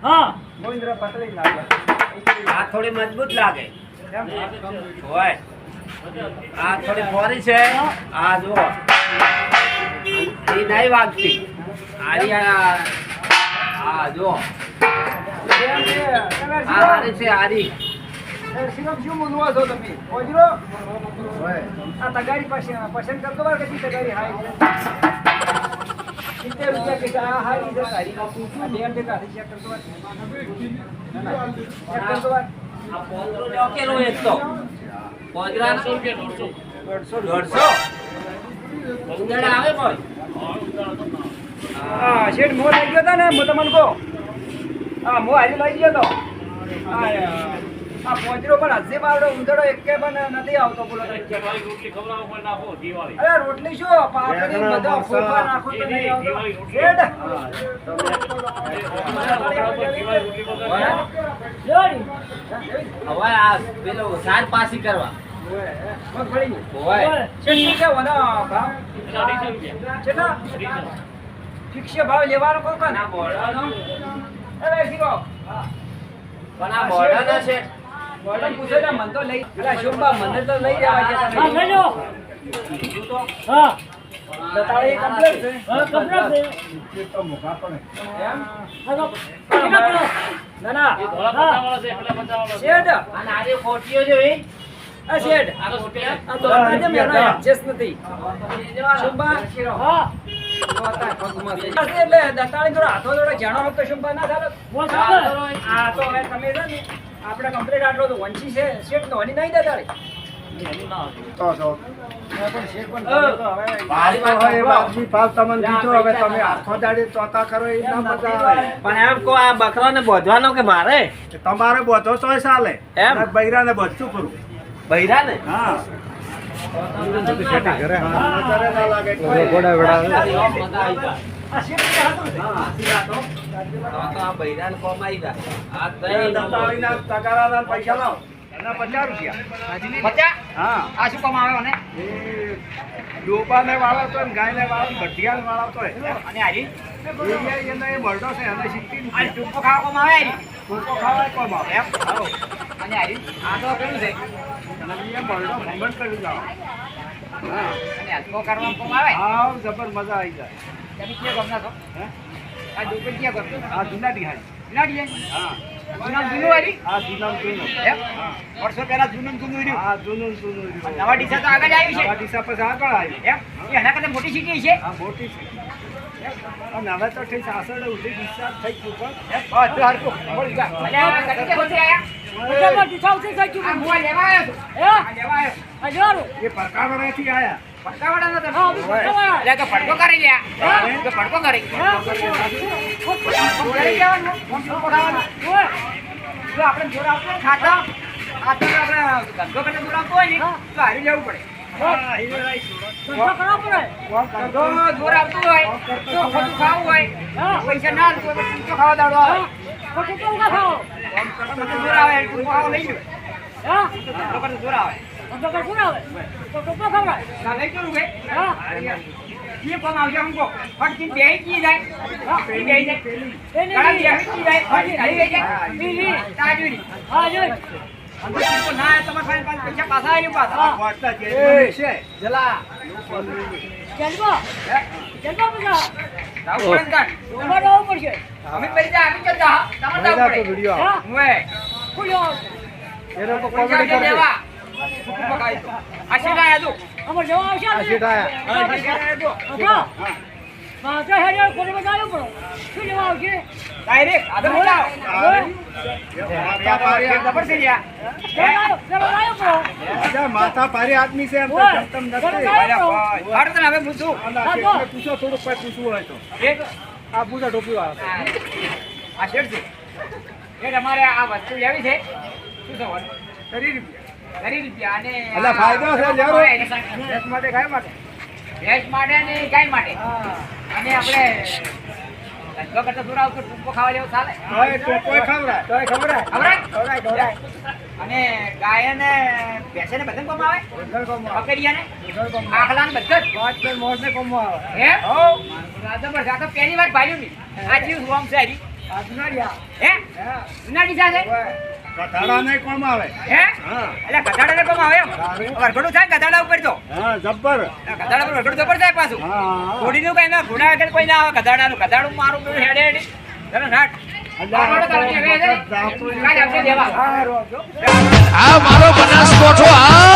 હા ગોવિંદ્ર પતળી લાગે. આ થોડી મજબૂત લાગે હોય. આ થોડી ફોરી છે. આ જુઓ એ નહીં વાગતી. આ જુઓ હારી છે હારી. શિવમ શું મૂંઝવો છો તમે? ઓજરો આ તગારી પસંદ કરતો વાર કદી તગારી હાઈ છે 70 રૂપિયા કે આ હારી છે તારી આ બેન કે તારી ચેક કરતો વાર ચેક કરતો વાર આ પોંદરો લેકેલો એક તો પોંદરા 150 ઉંદરડા આવે પણ હા શેઠ મો લઈ ગયો તા ને મો તમને કહો હા મો હારી લઈ ગયો તો આ પોંજરો પણ હજી બાવડો ઉંદરડો એકે પણ નથી આવતો બોલો તો. અરે રોટલી શું પાપડી બધા ફોફા નાખો તો નહીં આવતો શેઠ. હવે આ પેલો સાત પાસી કરવા મગફળી હોય. શેઠ શું છે વનો ભાવ કેટલા ફિક્સ ભાવ લેવાનો કહો કે ના બોલવાનો અરે શીખો પણ આ બોર્ડર ના છે. બોલન પૂછો ને મન તો લઈ અલા શોભા મને તો લઈ જવા છે હા તમે લેજો હા દતાળી કમ્પ્લીટ છે હા કપડા છે તો મોકા પડે એમ હા તો કેટલા કરો ના ના શેઠ અને આજે ખોટીઓ છે એ આ શેઠ આ ખોટીઓ આ તો આજે મેનો એડજસ્ટ નથી શોભા હા એટલે દતાળી થોડો હાથો થોડો જાણો હોત તો શોભા ના થાય બોલ સાહેબ આ તો હવે તમે છે ને આપણે કમ્પ્લીટ આટલો તો વંશી છે શેઠ તો હની નહીં દતાળી પણ શેઠ પણ તમે તો હવે પણ એમ કો આ બકરાને બોધવાનો કે મારે તમારે બધો ચોય ચાલે એમ? બૈરા ને બધું કરું બૈરા ને હા આ શેઠ કે હતું ને? આ બૈરાને કોમ આવી જાય. આ દતાળીના તગારાના પૈસા લાવો એના 50 રૂપિયા હા આ શું કામ આવ્યો ને એ ડોબાને વાળો તો ને ગાયને વાળો ને ગઢિયાને વાળો તો અને હારી એને એ મળતો છે એને 60 આ ટૂંકો ખાવા કામ આવે હારી ટૂંકો ખાવાય કોમ આવે એમ અને હારી આ તો કેવું છે અને એ મળતો ભમણ કરી જાઓ હા અને હલકો કરવા કામ આવે હા જબર મજા આવી જાય તમે ક્યાં ગમના છો હે આ દુકાન ક્યાં કરતો આ જૂના ડિહાઈ લાડીએ હા જૂના જૂનું હારી આ જૂના જૂનું એમ વર્ષો પહેલા જૂનું જૂનું રહ્યું આ જૂનું જૂનું નવા ડીસા તો આગળ આવી છે નવા ડીસા પછી આગળ આવ્યું એમ એ એના કરતા મોટી સિટી છે આ મોટી છે અને હવે તો ઠીક સાસરડે ઉઠી ડિસ્ચાર્જ થઈ ગયું બધું હરખું બોલી જા અને આ કદી કે બોલતી આયા કેટલા ટીચા ઉઠી જાય આ મોય લેવા આવ્યો છું હે આ લેવા આવ્યો આ જોરો પણ એ પરકાવડાથી આયા પટકાવાડા નતો હા અભી પટકાવાડા. એટલે તો પડકો કરી લ્યા તો પડકો કરી હા કરી જવાનું ફોન પકડાવવાનો ઓય જો આપણે જોર આવતો ને ખાતા આ તો આપણે ધંધો કરીને જોર આવતો હોય ને તો હારી લેવું પડે હા હિરેરાઈ ધંધો કરવો પડે જો જોર આવતું હોય તો ખોટું ખાવું હોય પૈસા ના આવતું હોય તો ખાવા દાડો આવે ખોટું કેવું ના ખાઓ જોર આવે તો ખાવા લઈ લો હા ધંધો કરીને જોર આવે ધંધો કર શું આવે તો ટોપો ખવડાય ના લઈ જવું કે હા ये कौन आ गया हमको फट की बेई की जाए हां बेई जाए એ कड़ा નહીં दिया की जाए फट की जाए લીલી ताजूरी હા જોઈ अंदर तुमको ना है तुम्हारे पास पैसा पासा है पास વાટલા જેવી છે जला જલબો જલબો પૈસા राव पड़न का તમારે આવવું પડશે हमें मेरी जा अभी चल जा तमन जाओ पड़े હા मुए ખુલ્યો એ લોકો कोमेडी कर देवा पकाई तो आशी ना दो અમાર જવા આવશે આ સીટ આયા आशी ना दो હા માથે હેડ્યો કોને બતાવ્યો પડો શું લેવા આવશે डायरेक्ट आदर हो जाओ जबर से लिया ચલો લાયો પડો અચ્છા, માથા ભારે આદમી છે એમ તો ઓય, જમતમ બરાબર. નથી अरे भाई हर दिन हमें पूछो આના હા, શેઠને તો. પૂછો થોડુંક કોઈ પૂછવું હોય તો एक આ પૂછો ટોપી વાળા આ શેઠ છે શેઠ અમારે આ વસ્તુ લેવી છે શું છે વસ્તુ? 30 રૂપિયા અને અલા, ફાયદો છે, લેવો. ભેંસ માટે ગાય માટે ભેંસ માટે અને ગાય માટે અને આપણે ધંધો કરતા દૂર આવતો ટૂંકો ખાવા જેવો ચાલે તોય ટોપોય ખવડાય તોય ખવડાય ખવડાય. અને ગાય અને ભેંસે ને બધાને કોમ આવે ઘર કોમ આવે. બકરીયા ને ઘર કોમ આવે. આખલા ને બધા જ વાત મોઢને કોમ આવે હે રાજા પર જાતો પહેલી વાર ભાલ્યું નહીં આ જીવ રોમ છે હરી આ જુનાડિયા. હે હા. જુનાડી સાથે ઓય. કથાડાને કોમ આવે હે હા એટલે ગધાડાને કોમ આવે એમ વરઘોડું થાય ગધાડા ઉપર તો હા જબ્બર ગધાડા પર વરઘોડું જબર થાય પાછું હા ઘોડીનું કઈ ના ઘોડા આગળ કોઈ ના આવે ગધાડાનું ગધાડું મારું પેલું હેડે હેડે ચાલો નાટ કાલે આવશે દેવા હા, રોજો. આ મારો બનાસકોઠો આ